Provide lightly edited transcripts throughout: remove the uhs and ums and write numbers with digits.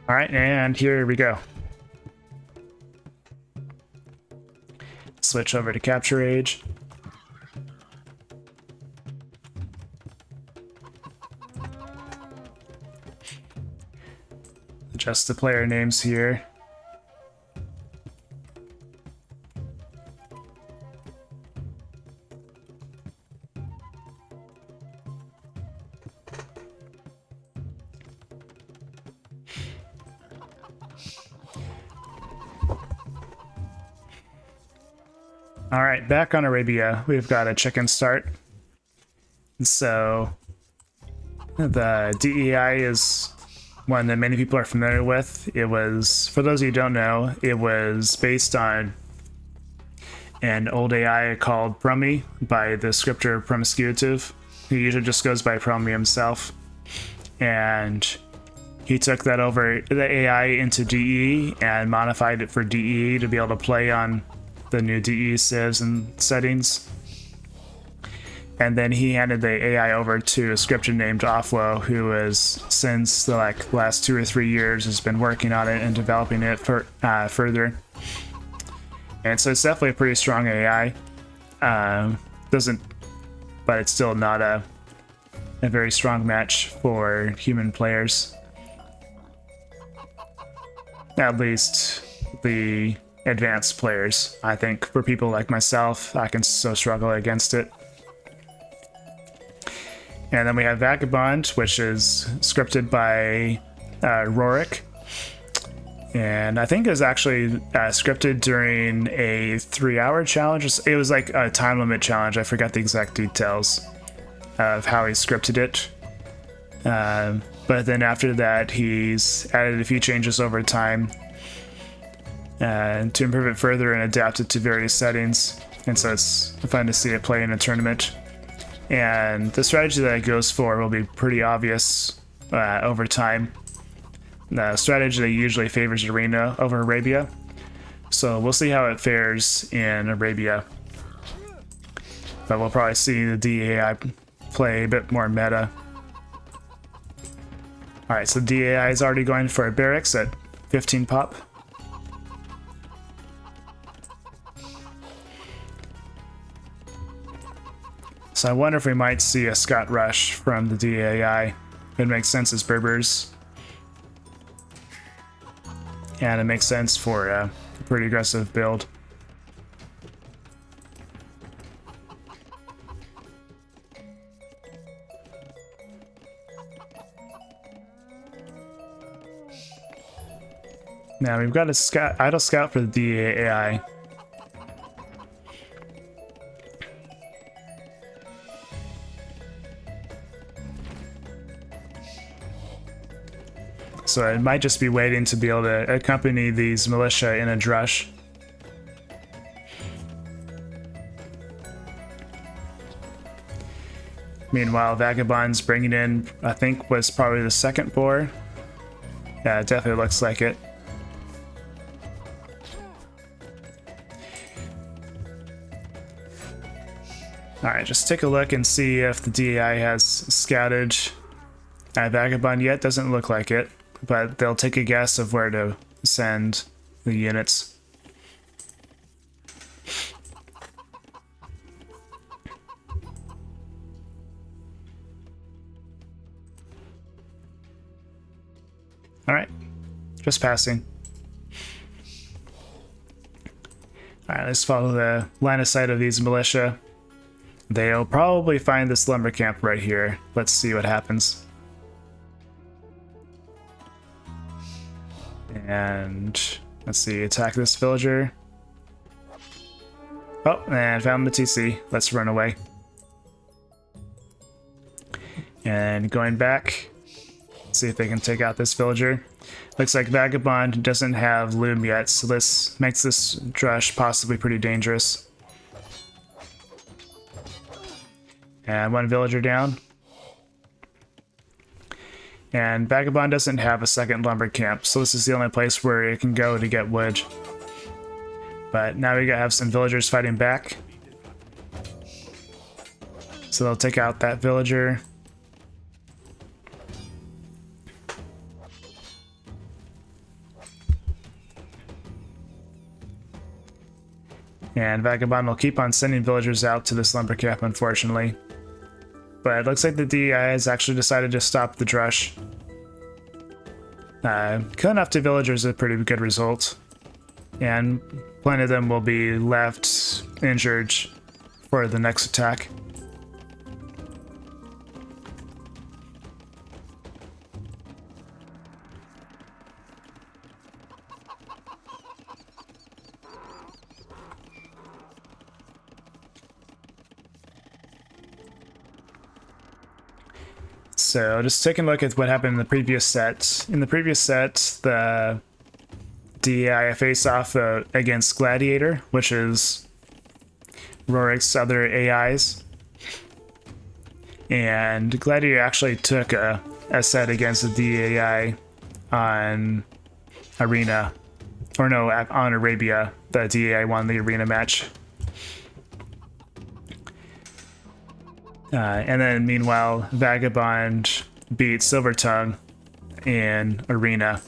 All right, and here we go. Switch over to capture age. Adjust the player names here. All right, back on Arabia, we've got a chicken start. So the DEI is one that many people are familiar with. It was, for those of you who don't know, it was based on an old AI called Promi by the scripter Promiscutive, who usually just goes by Promi himself. And he took that over the AI into DE and modified it for DE to be able to play on the new DE civs and settings. And then he handed the AI over to a scripter named Offwo, who has since the last 2 or 3 years has been working on it and developing it further. And so it's definitely a pretty strong AI. But it's still not a very strong match for human players. At least the advanced players. I think for people like myself, I can so struggle against it. And then we have Vagabond, which is scripted by Rorik. And I think it was actually scripted during a 3-hour challenge. It was like a time limit challenge. I forgot the exact details of how he scripted it. But then after that, he's added a few changes over time to improve it further and adapt it to various settings. And so it's fun to see it play in a tournament. And the strategy that it goes for will be pretty obvious over time. The strategy that usually favors Arena over Arabia. So we'll see how it fares in Arabia. But we'll probably see the DAI play a bit more meta. Alright, so DAI is already going for a barracks at 15 pop. So I wonder if we might see a Scott Rush from the DAI. It makes sense as Berbers. And it makes sense for a pretty aggressive build. Now we've got a idle scout for the DAI. So it might just be waiting to be able to accompany these militia in a drush. Meanwhile, Vagabond's bringing in, I think, was probably the second boar. Yeah, it definitely looks like it. Alright, just take a look and see if the DAI has scouted Vagabond yet. Doesn't look like it, but they'll take a guess of where to send the units. Alright, just passing. Alright, let's follow the line of sight of these militia. They'll probably find this lumber camp right here. Let's see what happens. And let's see, attack this villager. Oh, and found the TC. Let's run away. And going back, see if they can take out this villager. Looks like Vagabond doesn't have loom yet, so this makes this drush possibly pretty dangerous. And one villager down. And Vagabond doesn't have a second lumber camp, so this is the only place where it can go to get wood. But now we gotta have some villagers fighting back. So they'll take out that villager. And Vagabond will keep on sending villagers out to this lumber camp, unfortunately. But it looks like the DEI has actually decided to stop the drush. Killing off 2 villagers is a pretty good result. And plenty of them will be left injured for the next attack. So just taking a look at what happened in the previous set. In the previous set, the DEI faced off against Gladiator, which is Rorik's other AIs. And Gladiator actually took a set against the DEI on Arena. Or no, on Arabia. The DEI won the Arena match. And then, meanwhile, Vagabond beat Silvertongue in Arena.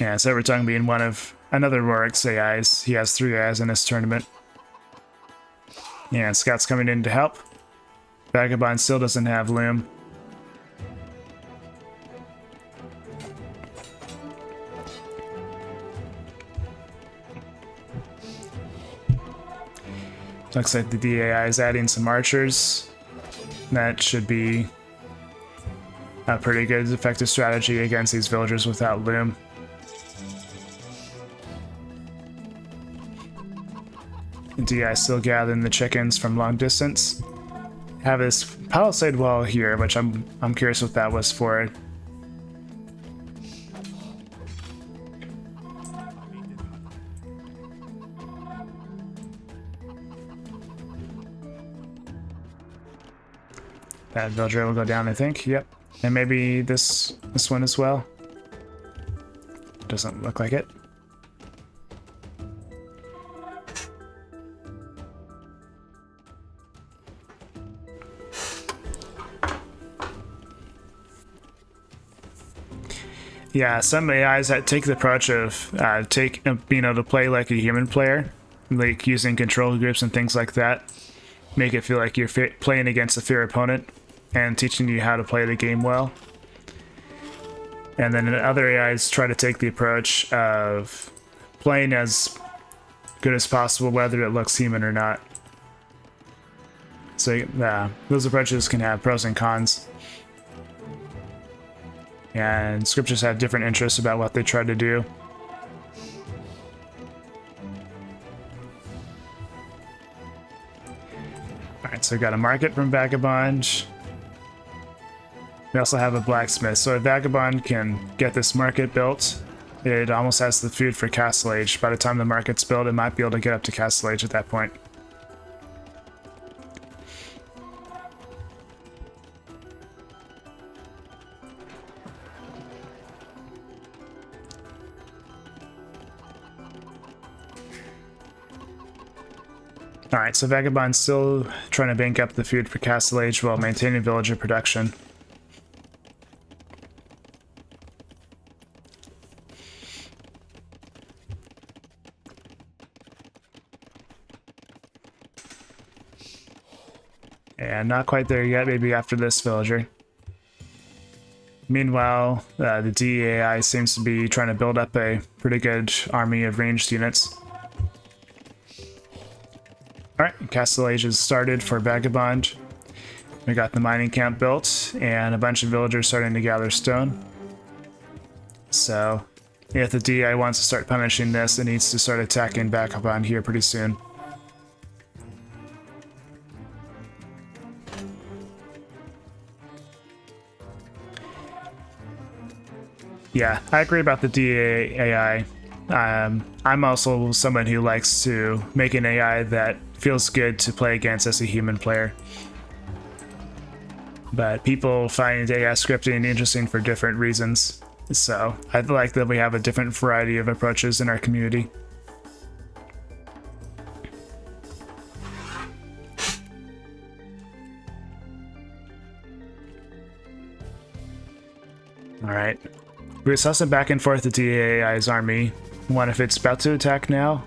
Yeah, Silvertongue being one of another Rorik's AIs. He has 3 AIs in this tournament. And Scott's coming in to help. Vagabond still doesn't have Loom. Looks like the DAI is adding some archers. That should be a pretty good effective strategy against these villagers without Loom. The DI still gathering the chickens from long distance. Have this palisade wall here, which I'm curious what that was for. That villager will go down, I think. Yep. And maybe this one as well. Doesn't look like it. Yeah, some AIs that take the approach of being able to play like a human player, like using control groups and things like that, make it feel like you're playing against a fair opponent and teaching you how to play the game well. And then other AIs try to take the approach of playing as good as possible, whether it looks human or not. So those approaches can have pros and cons. And scriptures have different interests about what they try to do. Alright, so we got a market from Vagabond. We also have a blacksmith. So if Vagabond can get this market built, it almost has the food for Castle Age. By the time the market's built, it might be able to get up to Castle Age at that point. Alright, so Vagabond's still trying to bank up the food for Castle Age while maintaining villager production. And not quite there yet, maybe after this villager. Meanwhile, the DEAI seems to be trying to build up a pretty good army of ranged units. Alright, Castle Age has started for Vagabond. We got the mining camp built, and a bunch of villagers starting to gather stone. So, if the DI wants to start punishing this, it needs to start attacking Vagabond here pretty soon. Yeah, I agree about the DAI. I'm also someone who likes to make an AI that feels good to play against as a human player. But people find AI scripting interesting for different reasons. So I like that we have a different variety of approaches in our community. Alright. We saw some back and forth with DAI's army. One if it's about to attack now.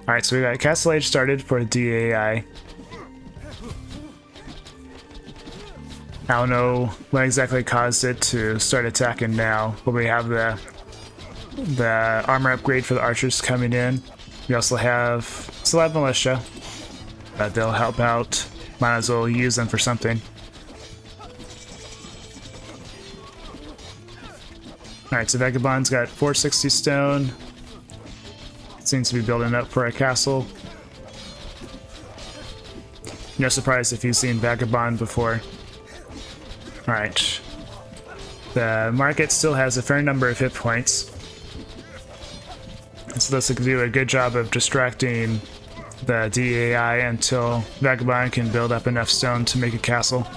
Alright, so we got Castle Age started for DAI. I don't know what exactly caused it to start attacking now, but we have the armor upgrade for the archers coming in. We also still have militia, but they'll help out. Might as well use them for something. Alright, so Vagabond's got 460 stone. Seems to be building up for a castle. No surprise if you've seen Vagabond before. Alright. The market still has a fair number of hit points. So this can do a good job of distracting the DAI until Vagabond can build up enough stone to make a castle.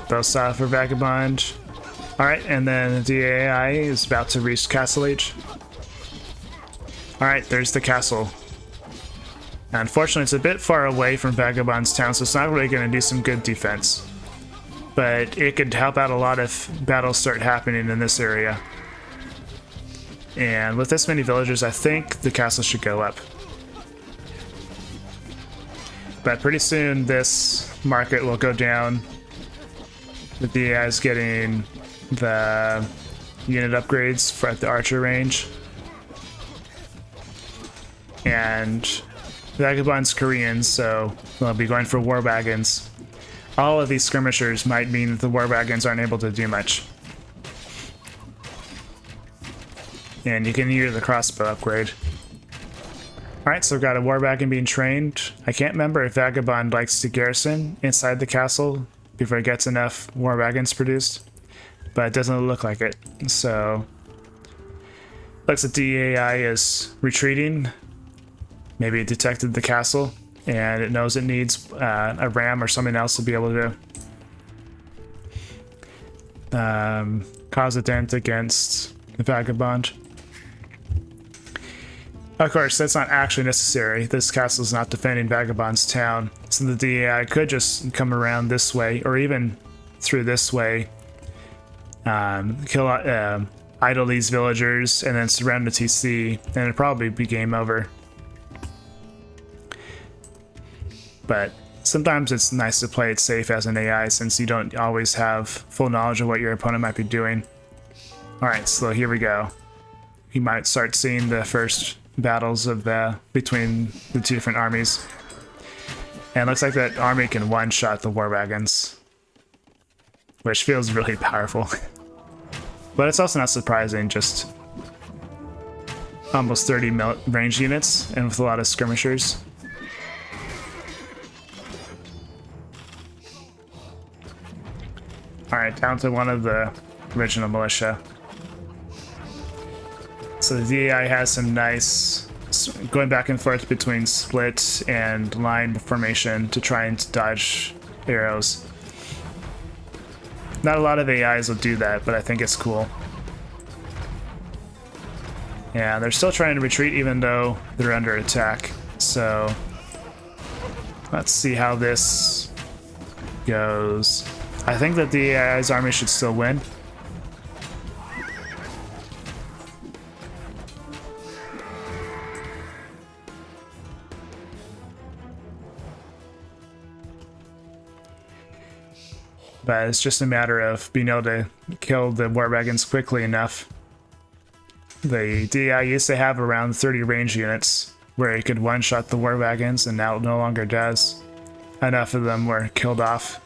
Both saw for Vagabond. Alright, and then the DAI is about to reach Castle Age. Alright, there's the castle. Unfortunately, it's a bit far away from Vagabond's town, so it's not really going to do some good defense. But it could help out a lot if battles start happening in this area. And with this many villagers, I think the castle should go up. But pretty soon, this market will go down. The DAI is getting the unit upgrades for at the archer range. And Vagabond's Korean, so they'll be going for war wagons. All of these skirmishers might mean that the war wagons aren't able to do much. And you can hear the crossbow upgrade. Alright, so we've got a war wagon being trained. I can't remember if Vagabond likes to garrison inside the castle before it gets enough war wagons produced, but it doesn't look like it. So, looks like DAI is retreating. Maybe it detected the castle, and it knows it needs a ram or something else to be able to cause a dent against the Vagabond. Of course, that's not actually necessary. This castle is not defending Vagabond's town, so the DAI could just come around this way, or even through this way, idle these villagers, and then surround the TC, and it'd probably be game over. But sometimes it's nice to play it safe as an AI, since you don't always have full knowledge of what your opponent might be doing. Alright, so here we go. You might start seeing the first battles of between the two different armies. And it looks like that army can one-shot the war wagons, which feels really powerful. But it's also not surprising, just almost 30 range units, and with a lot of skirmishers. Alright, down to one of the original militia. So the DAI has some nice going back and forth between split and line formation to try and dodge arrows. Not a lot of AIs will do that, but I think it's cool. Yeah, they're still trying to retreat even though they're under attack. So let's see how this goes. I think that the AI's army should still win. But it's just a matter of being able to kill the war wagons quickly enough. The DI used to have around 30 range units where it could one-shot the war wagons, and now it no longer does. Enough of them were killed off.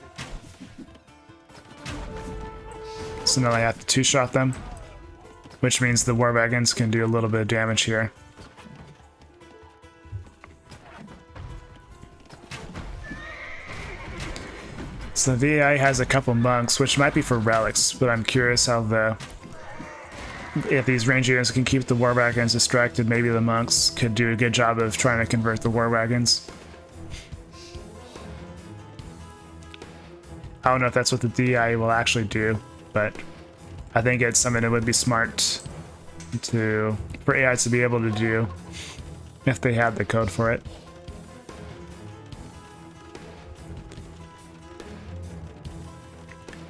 So now I have to two-shot them, which means the war wagons can do a little bit of damage here. So the VI has a couple monks, which might be for relics, but I'm curious how if these range units can keep the war wagons distracted, maybe the monks could do a good job of trying to convert the war wagons. I don't know if that's what the DI will actually do, but I think it's something that would be smart for AI to be able to do if they had the code for it.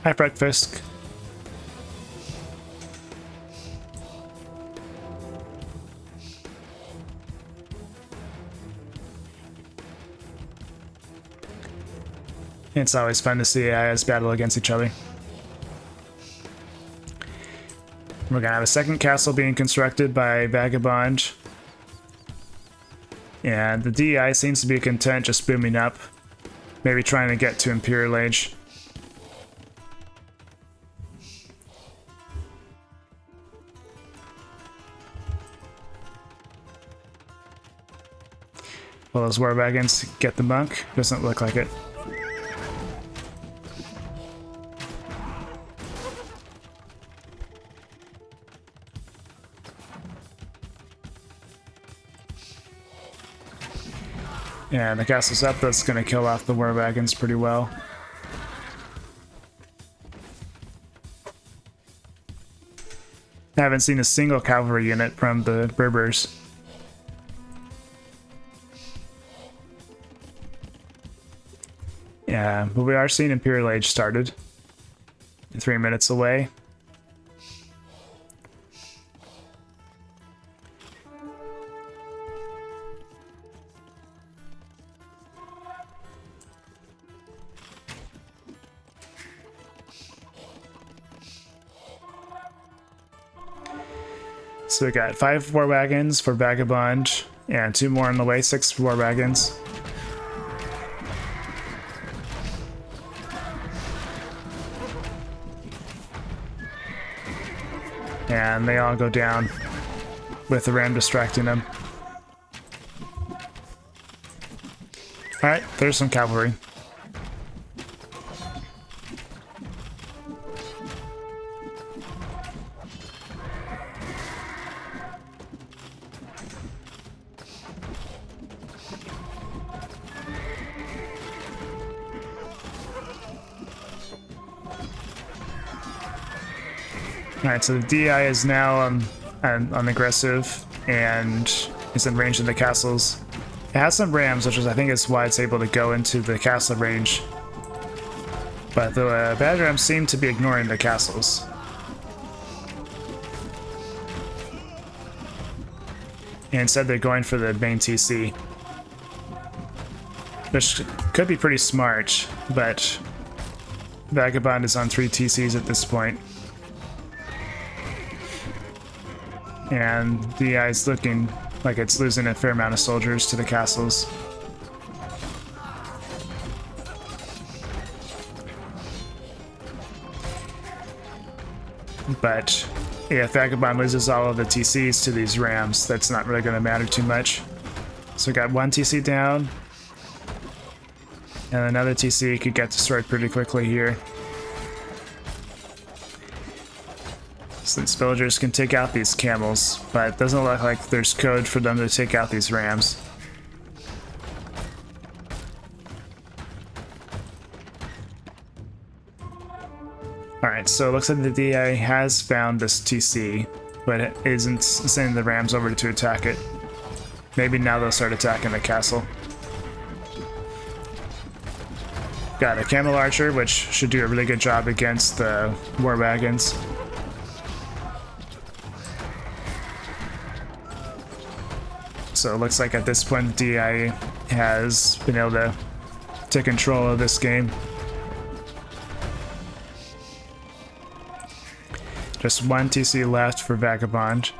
Hi, breakfast. It's always fun to see AIs battle against each other. We're gonna have a second castle being constructed by Vagabond. And the DEI seems to be content just booming up. Maybe trying to get to Imperial Age. Will those war wagons get the monk? Doesn't look like it. Yeah, the castle's up. That's going to kill off the war wagons pretty well. I haven't seen a single cavalry unit from the Berbers. Yeah, but we are seeing Imperial Age started. 3 minutes away. So we got 5 war wagons for Vagabond, and 2 more on the way, 6 war wagons. And they all go down with the ram distracting them. Alright, there's some cavalry. Alright, so the DI is now on aggressive and is in range of the castles. It has some rams, which is I think is why it's able to go into the castle range. But the bad rams seem to be ignoring the castles. And instead they're going for the main TC. Which could be pretty smart, but Vagabond is on 3 TCs at this point. And the AI is looking like it's losing a fair amount of soldiers to the castles. But yeah, if Vagabond loses all of the TCs to these rams, that's not really going to matter too much. So we got 1 TC down. And another TC could get destroyed pretty quickly here. So these villagers can take out these camels, but it doesn't look like there's code for them to take out these rams. Alright, so it looks like the DA has found this TC, but it isn't sending the rams over to attack it. Maybe now they'll start attacking the castle. Got a camel archer, which should do a really good job against the war wagons. So it looks like at this point the DI has been able to take control of this game. Just 1 TC left for Vagabond.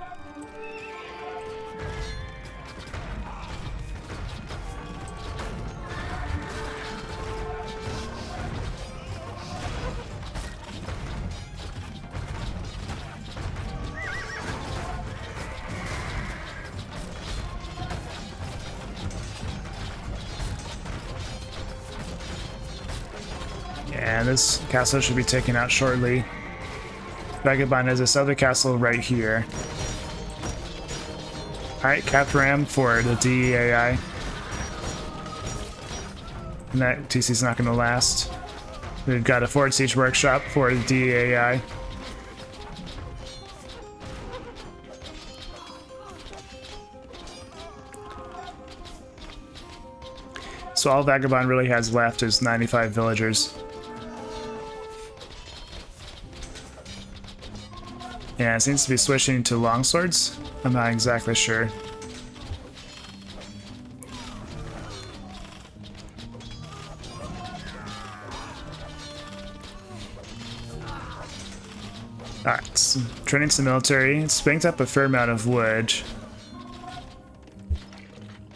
And this castle should be taken out shortly. Vagabond has this other castle right here. Alright, Cap Ram for the DEAI. And that TC's not going to last. We've got a Forward Siege Workshop for the DEAI. So all Vagabond really has left is 95 villagers. Yeah, it seems to be switching to longswords. I'm not exactly sure. Alright, so training to the military. It's banked up a fair amount of wood.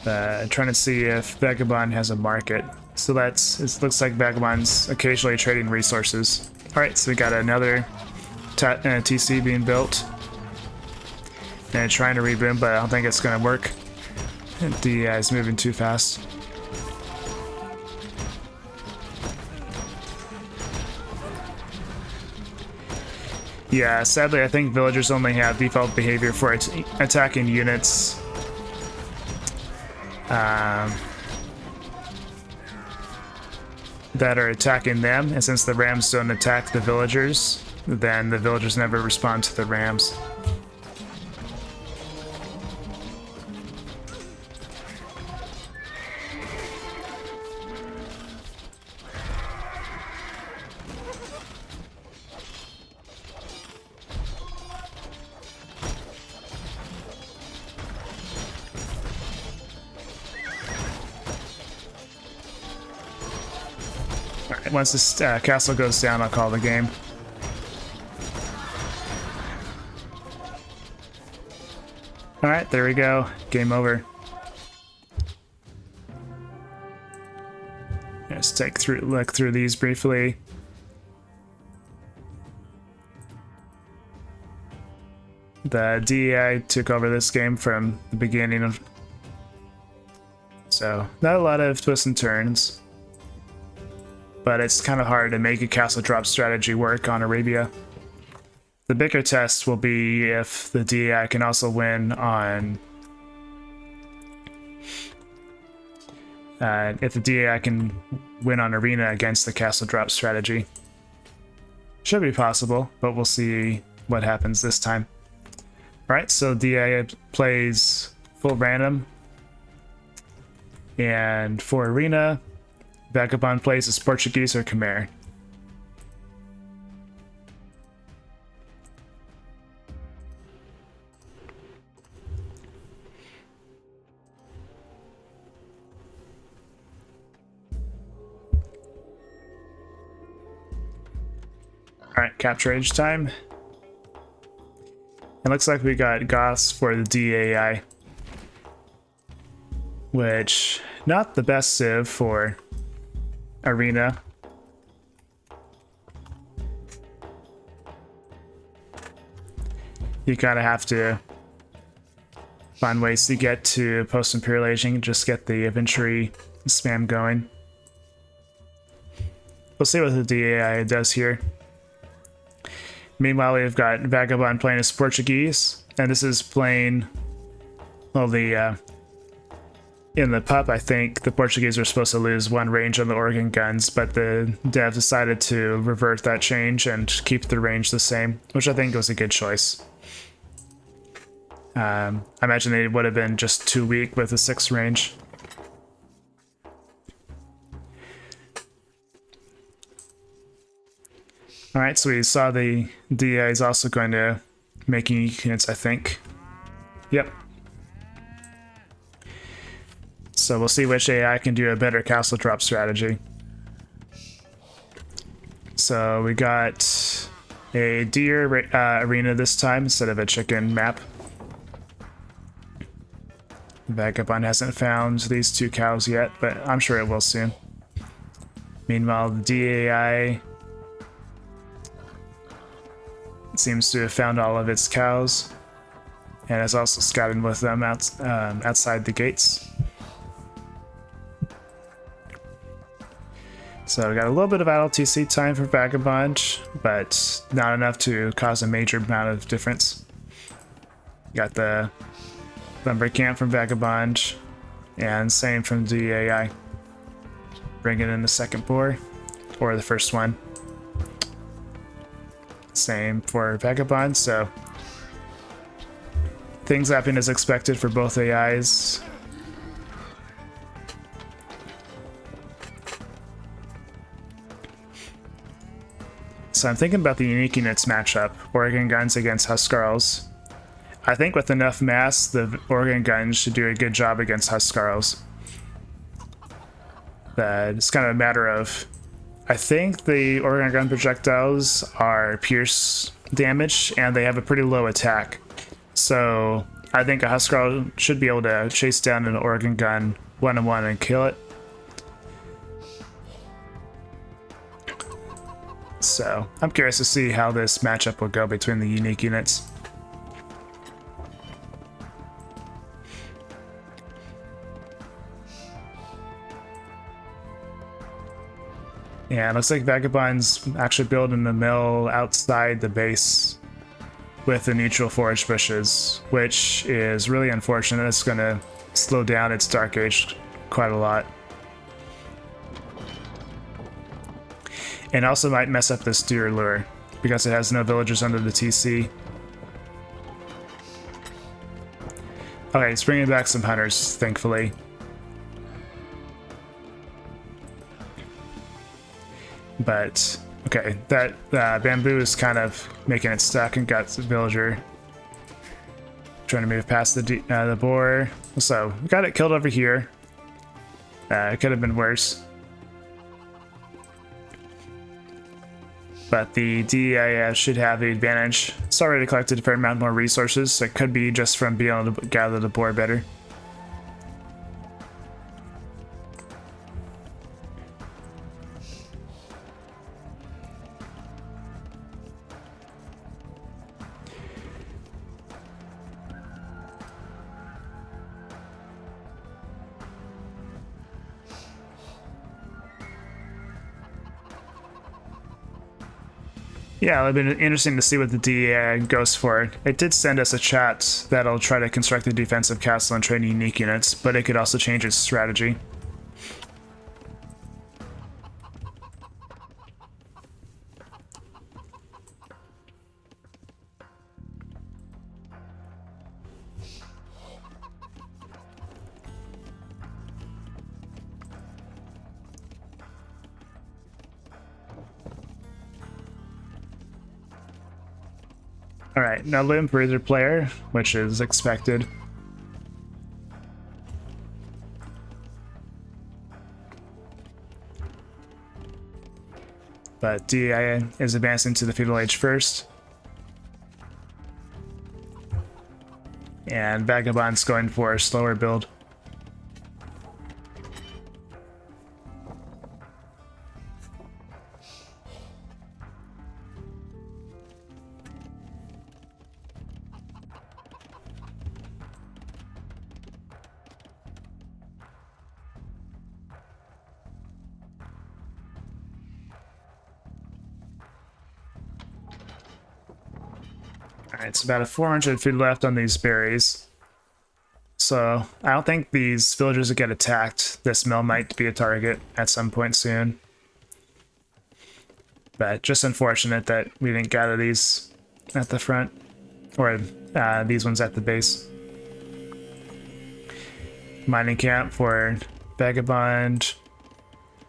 Trying to see if Vagabond has a market. So it looks like Vagabond's occasionally trading resources. Alright, so we got another TC being built. And trying to reboot, but I don't think it's going to work. The is moving too fast. Yeah, sadly, I think villagers only have default behavior for attacking units. That are attacking them, and since the rams don't attack the villagers, then the villagers never respond to the rams. Alright, once this castle goes down, I'll call the game. Alright, there we go. Game over. Let's look through these briefly. The DEI took over this game from the beginning, so not a lot of twists and turns. But it's kind of hard to make a castle drop strategy work on Arabia. The bigger test will be if the DEI can also win on... if the DEI can win on Arena against the castle drop strategy. Should be possible, but we'll see what happens this time. Alright, so DEI plays full random. And for Arena, Vagabond plays as Portuguese or Khmer. Alright, capture age time. It looks like we got Goths for the DAI, which not the best civ for Arena. You kind of have to find ways to get to post-imperial aging, just get the infantry spam going. We'll see what the DAI does here. Meanwhile, we've got Vagabond playing as Portuguese, and this is playing, well, in the pup, I think the Portuguese were supposed to lose one range on the organ guns, but the dev decided to revert that change and keep the range the same, which I think was a good choice. I imagine they would have been just too weak with a 6 range. Alright, so we saw the DI is also going to make unique units, I think. Yep. So we'll see which AI can do a better castle drop strategy. So we got a deer arena this time instead of a chicken map. Vagabond hasn't found these 2 cows yet, but I'm sure it will soon. Meanwhile, the DAI seems to have found all of its cows and has also scouted with them outside the gates. So we got a little bit of idle TC time for Vagabond, but not enough to cause a major amount of difference. Got the lumber camp from Vagabond, and same from DAI. Bringing in the second boar, or the first one. Same for Vagabond, so things happen as expected for both AIs. So I'm thinking about the unique units matchup, Oregon Guns against Huskarls. I think with enough mass, the Oregon Guns should do a good job against Huskarls. It's kind of a matter of... I think the Oregon Gun projectiles are pierce damage, and they have a pretty low attack. So I think a Huskarl should be able to chase down an Oregon Gun one-on-one and kill it. So I'm curious to see how this matchup will go between the unique units. Yeah, it looks like Vagabond's actually building the mill outside the base with the neutral forage bushes, which is really unfortunate. It's going to slow down its Dark Age quite a lot. And also might mess up this deer lure because it has no villagers under the TC. Okay, it's bringing back some hunters, thankfully. But, okay, that bamboo is kind of making it stuck and got the villager trying to move past the boar. So, we got it killed over here. It could have been worse. But the DEI should have the advantage. It's already collected a fair amount more resources, so it could be just from being able to gather the boar better. Yeah, it'll be interesting to see what the DEA goes for. It did send us a chat that'll try to construct a defensive castle and train unique units, but it could also change its strategy. Alright, now Limp Razor player, which is expected. But DEI is advancing to the feudal age first. And Vagabond's going for a slower build. Alright, it's about a 400 food left on these berries. So, I don't think these villagers will get attacked. This mill might be a target at some point soon. But just unfortunate that we didn't gather these at the front. Or these ones at the base. Mining camp for Vagabond.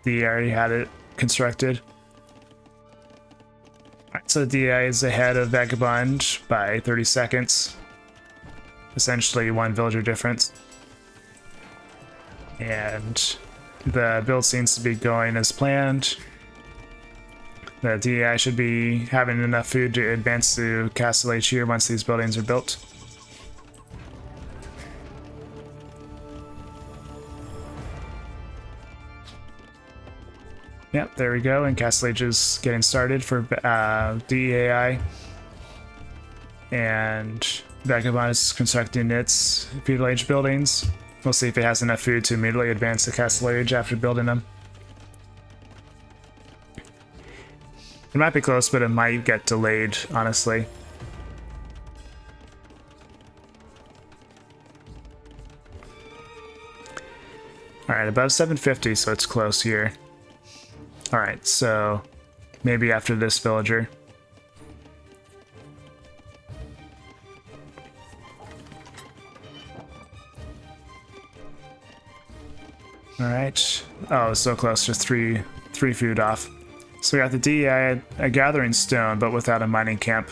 The already had it constructed. So DI is ahead of Vagabond by 30 seconds. Essentially one villager difference. And the build seems to be going as planned. The DI should be having enough food to advance to Castle Age here once these buildings are built. Yep, there we go, and Castle Age is getting started for DEAI. And Vagabond is constructing its feudal age buildings. We'll see if it has enough food to immediately advance to Castle Age after building them. It might be close, but it might get delayed, honestly. Alright, above 750, so it's close here. Alright, so maybe after this villager. Alright. Oh, so close, just three food off. So we got the DEI, a gathering stone, but without a mining camp.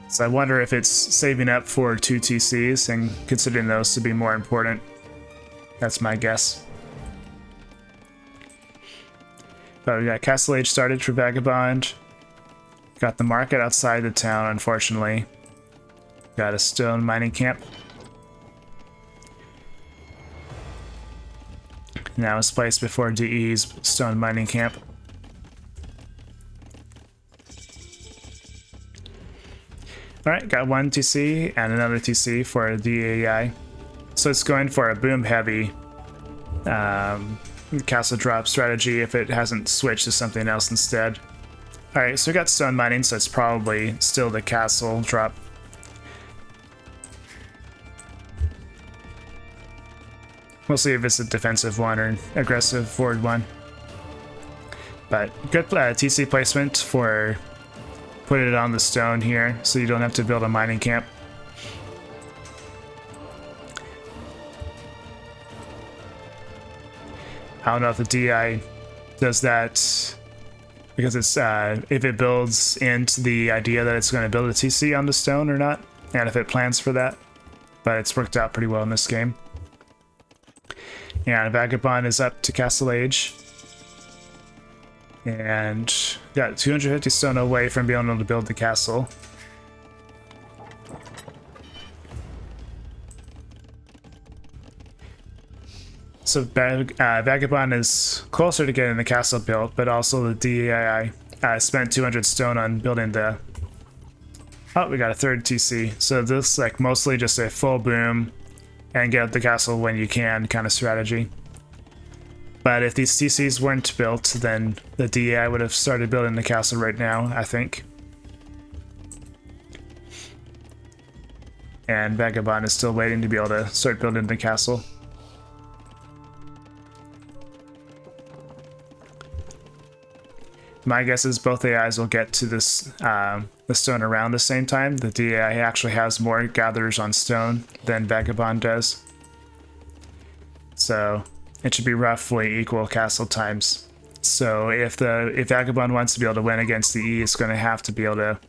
So I wonder if it's saving up for 2 TCs and considering those to be more important. That's my guess. But we got Castle Age started for Vagabond. Got the market outside the town, unfortunately. Got a stone mining camp. Now it's placed before DE's stone mining camp. Alright, got 1 TC and another TC for the AI. So it's going for a boom heavy castle drop strategy if it hasn't switched to something else instead. Alright, so we got stone mining, so it's probably still the castle drop. We'll see if it's a defensive one or an aggressive forward one. But good TC placement for putting it on the stone here, so you don't have to build a mining camp. I don't know if the DI does that because it's if it builds into the idea that it's going to build a TC on the stone or not, and if it plans for that. But it's worked out pretty well in this game. And Vagabond is up to Castle Age. And got 250 stone away from being able to build the castle. So Vagabond is closer to getting the castle built, but also the DEI spent 200 stone on building the... Oh, we got a 3rd TC. So this is like mostly just a full boom and get the castle when you can kind of strategy. But if these TCs weren't built, then the DEI would have started building the castle right now, I think. And Vagabond is still waiting to be able to start building the castle. My guess is both AIs will get to this the stone around the same time. The DEI actually has more gatherers on stone than Vagabond does. So it should be roughly equal castle times. So if Vagabond wants to be able to win against the E, it's going to have to be able to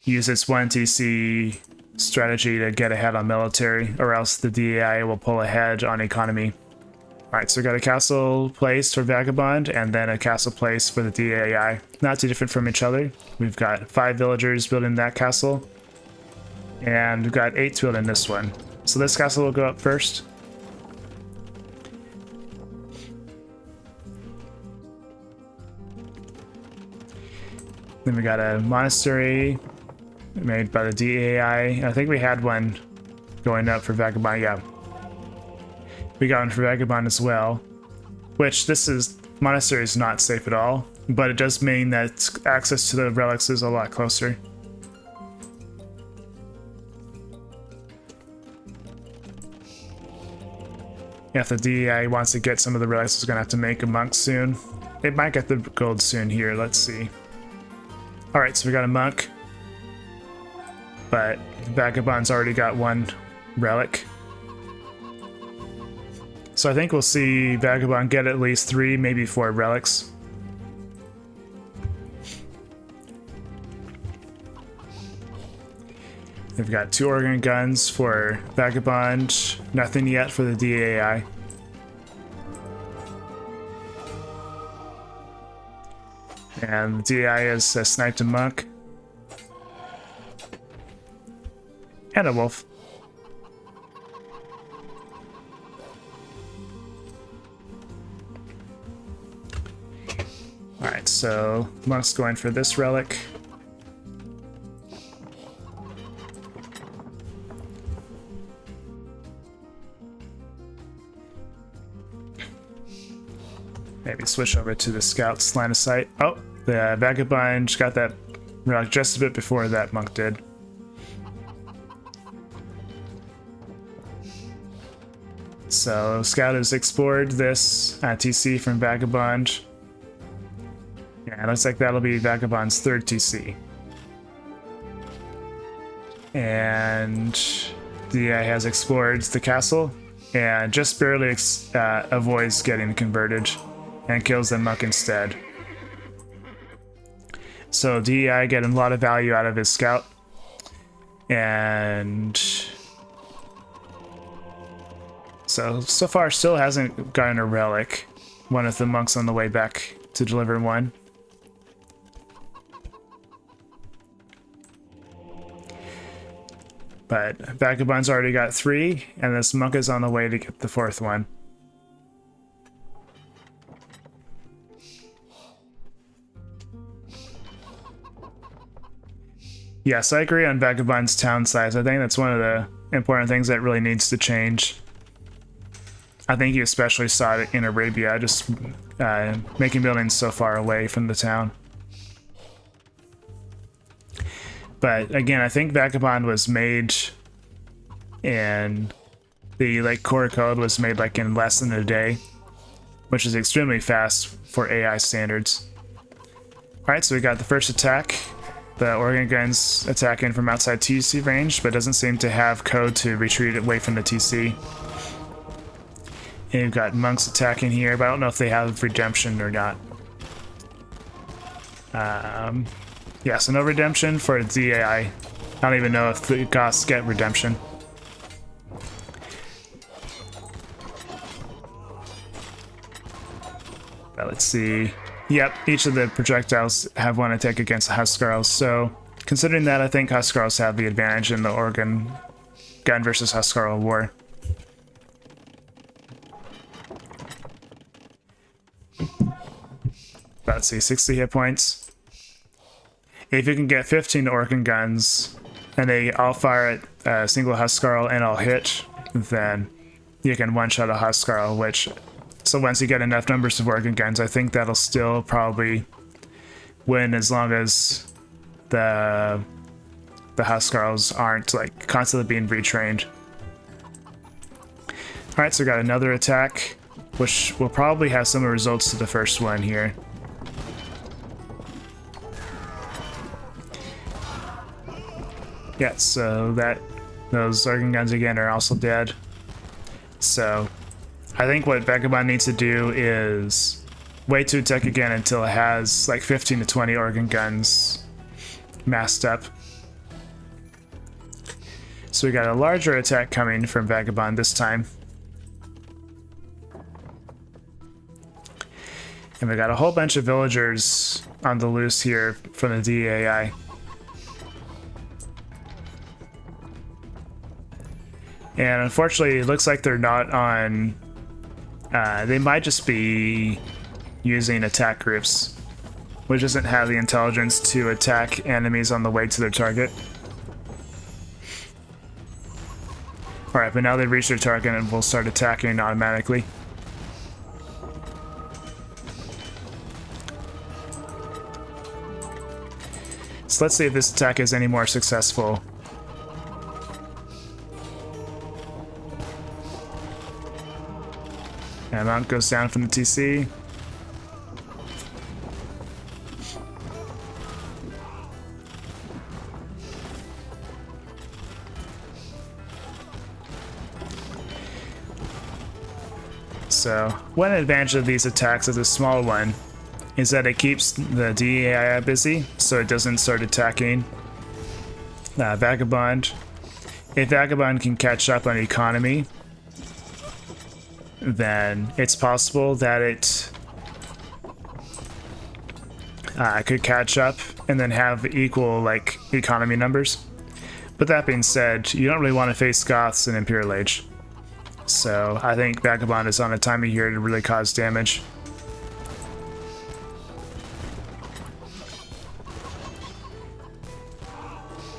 use its 1 TC strategy to get ahead on military, or else the DEI will pull ahead on economy. Alright, so we got a castle place for Vagabond, and then a castle place for the DEI. Not too different from each other. We've got 5 villagers building that castle, and we've got 8 building this one. So this castle will go up first. Then we got a monastery made by the DEI. I think we had one going up for Vagabond, yeah. We got one for Vagabond as well, which monastery is not safe at all, but it does mean that access to the relics is a lot closer. Yeah, if the DEI wants to get some of the relics, it's going to have to make a monk soon. It might get the gold soon here, let's see. Alright, so we got a monk, but Vagabond's already got 1 relic. So I think we'll see Vagabond get at least 3, maybe 4 relics. We've got 2 organ guns for Vagabond, nothing yet for the DAI. And the DAI is sniped a monk. And a wolf. Alright, so monk's going for this relic. Maybe switch over to the scout's line of sight. Oh, the Vagabond got that relic just a bit before that monk did. So Scout has explored this TC from Vagabond. Yeah, it looks like that'll be Vagabond's 3rd TC. And DI has explored the castle and just barely avoids getting converted. and kills the monk instead. So DEI getting a lot of value out of his scout. And so far still hasn't gotten a relic. One of the monks on the way back to deliver one. But Vagabond's already got 3, and this monk is on the way to get the 4th one. Yes, I agree on Vagabond's town size. I think that's one of the important things that really needs to change. I think you especially saw it in Arabia, just making buildings so far away from the town. But again, I think Vagabond was made and the core code was made in less than a day, which is extremely fast for AI standards. Alright, so we got the first attack. The organ gun's attacking from outside TC range, but doesn't seem to have code to retreat away from the TC. And you've got monks attacking here, but I don't know if they have redemption or not. Yeah, so no redemption for DAI. I don't even know if the Goths get redemption. But let's see. Yep, each of the projectiles have one attack against the Huskarls, so considering that, I think Huskarls have the advantage in the organ gun versus Huskarl war. But let's see, 60 hit points. If you can get 15 organ guns and they all fire at a single Huskarl and all hit, then you can one-shot a Huskarl, which... So once you get enough numbers of organ guns, I think that'll still probably win as long as the Huskarls aren't constantly being retrained. Alright, so we got another attack, which will probably have similar results to the first one here. Yeah, so those organ guns again are also dead. So I think what Vagabond needs to do is wait to attack again until it has 15 to 20 organ guns massed up. So we got a larger attack coming from Vagabond this time. And we got a whole bunch of villagers on the loose here from the DAI. And unfortunately, it looks like they're not on... they might just be using attack groups, which doesn't have the intelligence to attack enemies on the way to their target. Alright, but now they've reached their target and will start attacking automatically. So let's see if this attack is any more successful. And Mount goes down from the TC. So, one advantage of these attacks as a small one is that it keeps the DAI busy, so it doesn't start attacking Vagabond. If Vagabond can catch up on economy, then it's possible that it could catch up and then have equal economy numbers. But that being said, you don't really want to face Goths in Imperial Age. So I think Vagabond is on a timing here to really cause damage.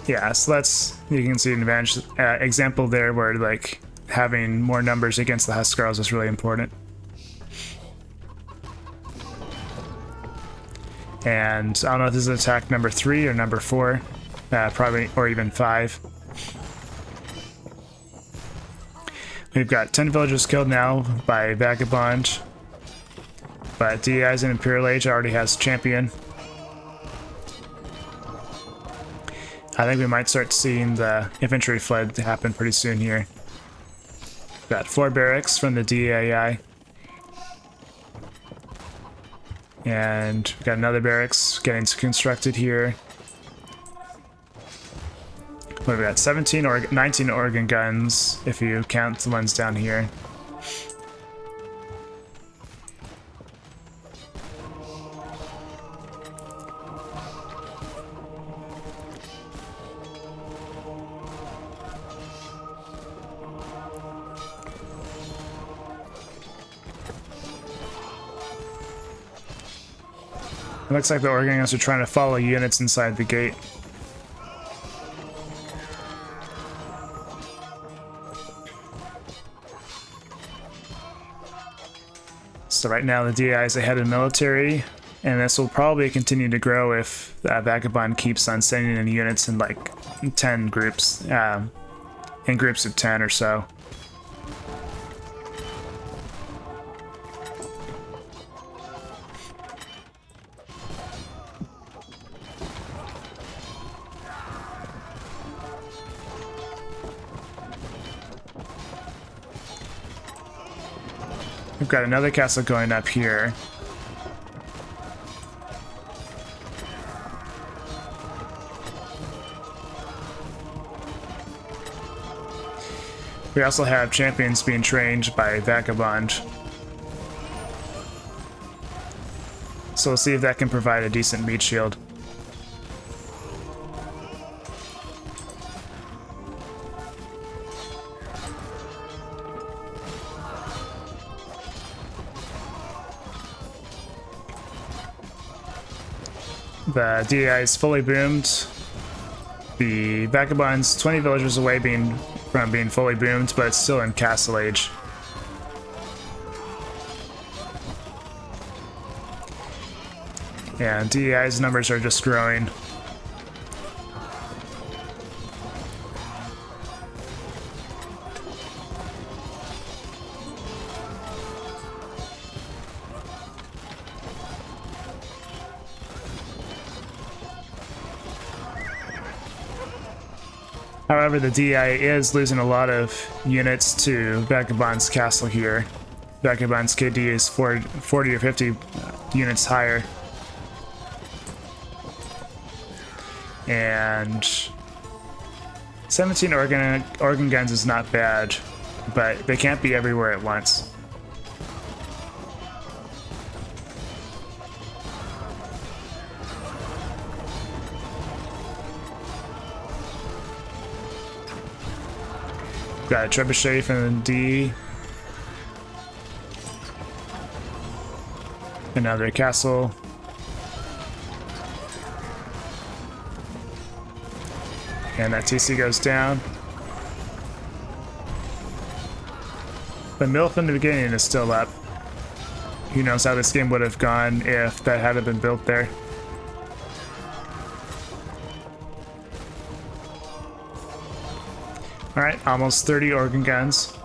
Yeah, so you can see an advantage example there where having more numbers against the Huskarls is really important. And I don't know if this is attack number 3 or number 4, probably, or even 5. We've got 10 villagers killed now by Vagabond, but DI's in Imperial Age already has champion. I think we might start seeing the infantry flood happen pretty soon here. Got 4 barracks from the DAI. And we got another barracks getting constructed here. What have we got? 17 or 19 organ guns if you count the ones down here. It looks like the organ guns are trying to follow units inside the gate. So right now the DI is ahead of military, and this will probably continue to grow if Vagabond keeps on sending in units in like 10 groups, in groups of 10 or so. We've got another castle going up here. We also have champions being trained by Vagabond. So we'll see if that can provide a decent meat shield. The DI is fully boomed. The Vagabond's 20 villagers away from being fully boomed, but it's still in castle age. And DEI's numbers are just growing. However, the DI is losing a lot of units to Vagabond's castle here. Vagabond's KD is 40 or 50 units higher. And 17 organ guns is not bad, but they can't be everywhere at once. Got a trebuchet from the D. Another castle. And that TC goes down. The mill from the beginning is still up. Who knows how this game would have gone if that hadn't been built there. Alright, almost 30 organ guns.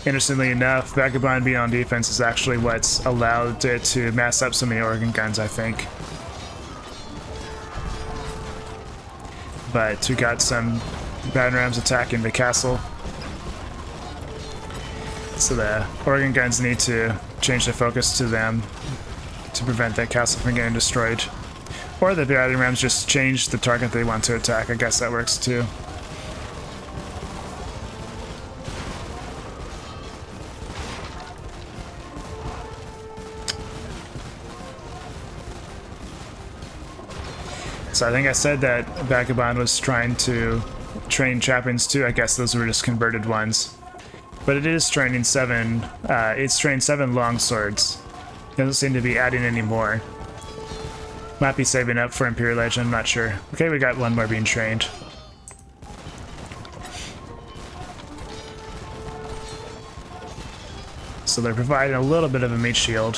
Interestingly enough, Vagabond being on defense is actually what's allowed it to mass up so many organ guns, I think. But we got some battering rams attacking the castle. So the organ guns need to change their focus to them to prevent that castle from getting destroyed. Or the battering rams just change the target they want to attack. I guess that works too. So I think I said that Vagabond was trying to train champions too. I guess those were just converted ones. But it is training it's trained 7 longswords. Doesn't seem to be adding any more. Might be saving up for Imperial Age, I'm not sure. Okay, we got one more being trained. So they're providing a little bit of a meat shield.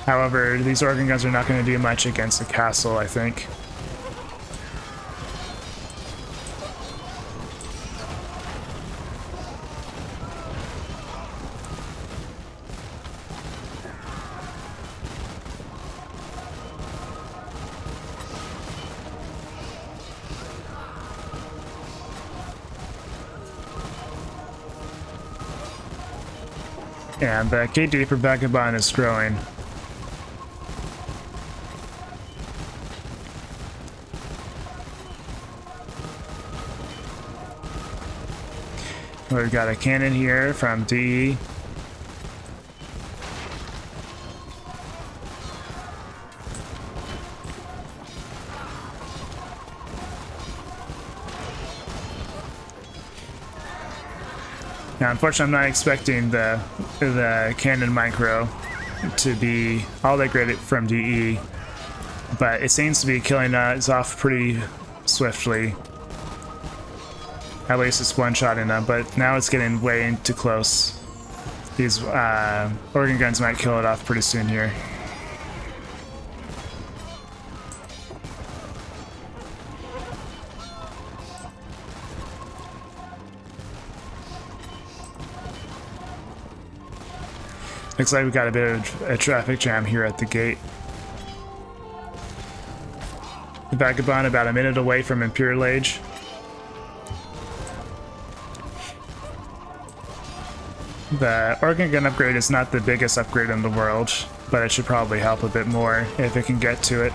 However, these organ guns are not going to do much against the castle, I think. And the KD for Vagabond is growing. We've got a cannon here from DE. Now, unfortunately, I'm not expecting the cannon micro to be all that great from DE, but it seems to be killing us off pretty swiftly. At least it's one-shotting them, but now it's getting way too close. These organ guns might kill it off pretty soon here. Looks like we got a bit of a traffic jam here at the gate. The Vagabond about a minute away from Imperial Age. The organ gun upgrade is not the biggest upgrade in the world, but it should probably help a bit more if it can get to it.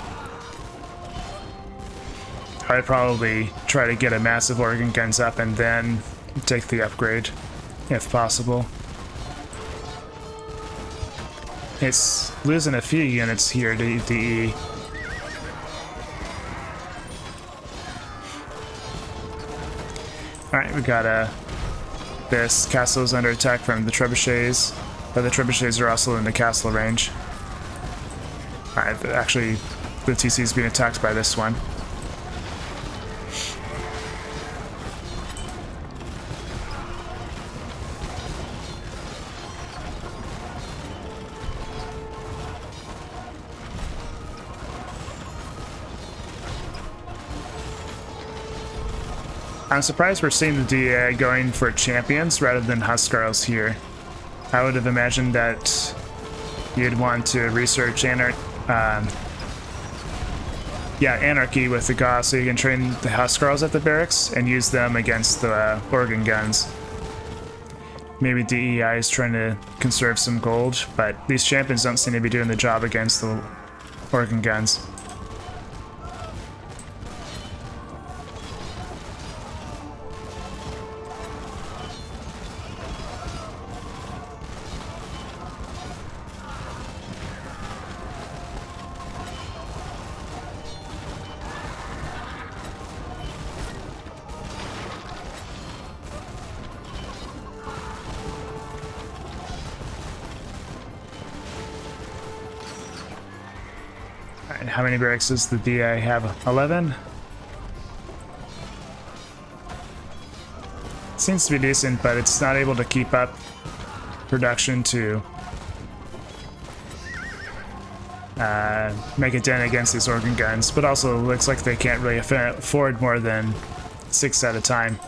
I'd probably try to get a massive organ guns up and then take the upgrade, if possible. It's losing a few units here to DE. Alright, we got this castle is under attack from the trebuchets, but the trebuchets are also in the castle range. Alright, actually, the TC is being attacked by this one. I'm surprised we're seeing the DA going for champions rather than Huskarls here. I would have imagined that you'd want to research anarchy with the Goths so you can train the Huskarls at the barracks and use them against the organ guns. Maybe DEI is trying to conserve some gold, but these champions don't seem to be doing the job against the organ guns. And how many barracks does the DI have? 11? Seems to be decent, but it's not able to keep up production to make a dent against these organ guns, but also looks like they can't really afford more than 6 at a time.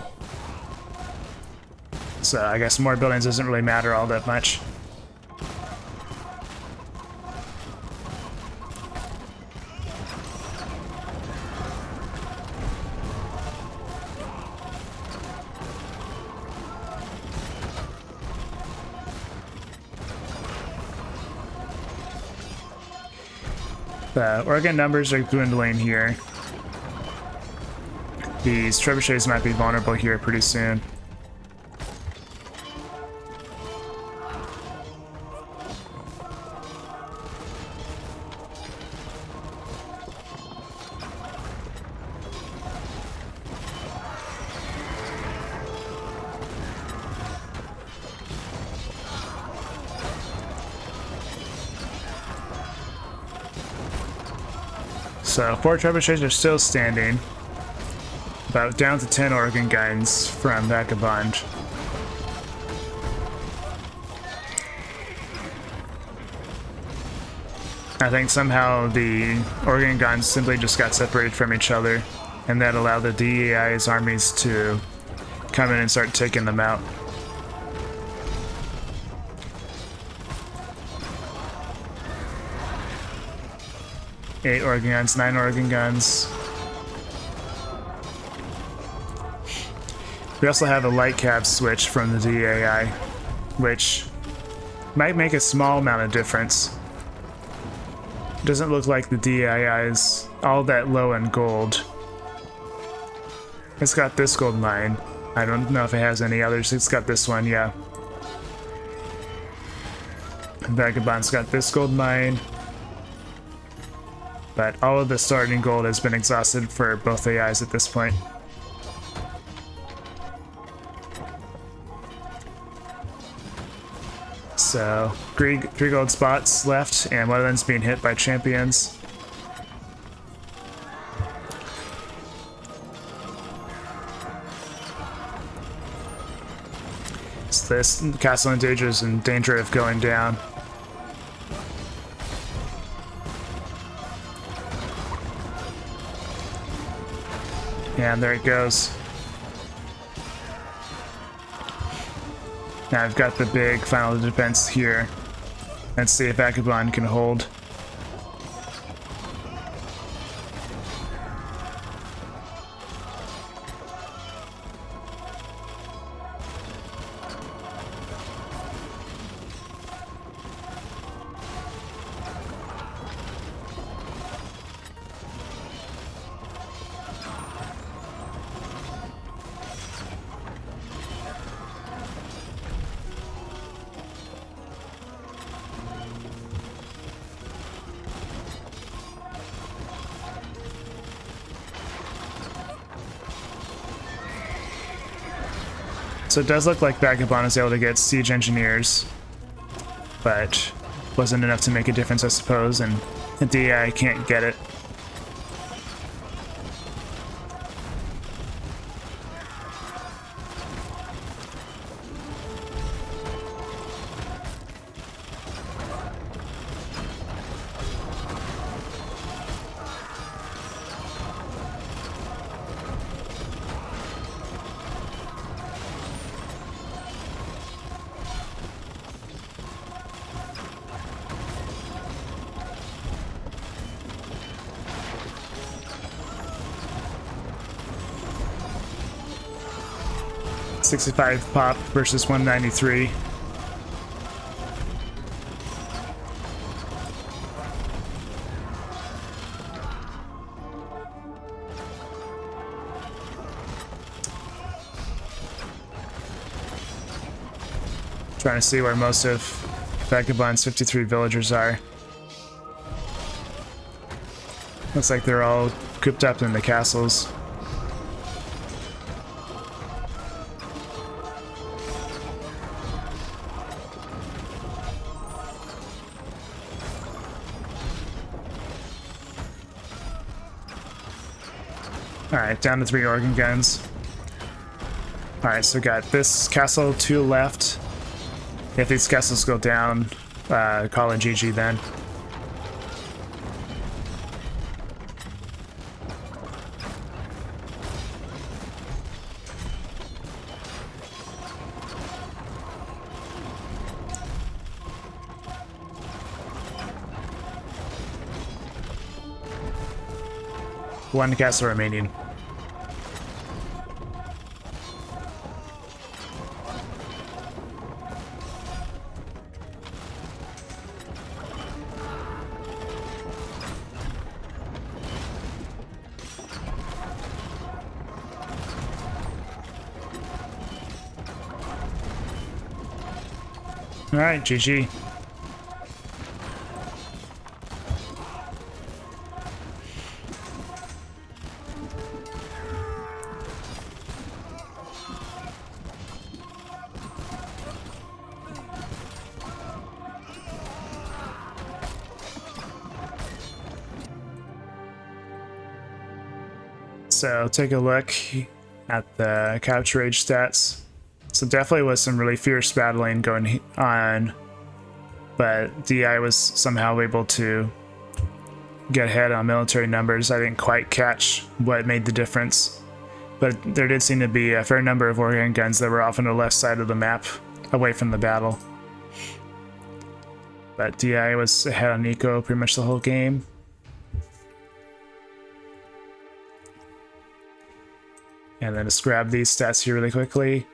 So I guess more buildings doesn't really matter all that much. The organ numbers are dwindling here. These trebuchets might be vulnerable here pretty soon. So 4 trebuchets are still standing. About down to 10 organ guns from Vagabond. I think somehow the organ guns simply just got separated from each other, and that allowed the DEI's armies to come in and start taking them out. Eight organ guns, 9 organ guns. We also have a light cab switch from the DAI, which Might make a small amount of difference. Doesn't look like the DII is all that low in gold. It's got this gold mine. I don't know if it has any others. It's got this one, yeah. Vagabond's got this gold mine. But all of the starting gold has been exhausted for both AIs at this point. So, three gold spots left, and one of them's being hit by champions. So this castle endanger is in danger of going down. And there it goes. Now I've got the big final defense here. Let's see if Vagabond can hold. So it does look like Vagabond is able to get siege engineers, but wasn't enough to make a difference, I suppose, and the DI can't get it. $65 pop versus 193. Trying to see where most of Vagabond's 53 villagers are. Looks like they're all cooped up in the castles. Alright, down to 3 organ guns. Alright, so we got this castle, 2 left. If these castles go down, call it GG then. One castle remaining. All right, GG. So take a look at the couch rage stats. So definitely was some really fierce battling going on, but DI was somehow able to get ahead on military numbers. I didn't quite catch what made the difference, but there did seem to be a fair number of organ guns that were off on the left side of the map, away from the battle. But DI was ahead on eco pretty much the whole game. And then just grab these stats here really quickly.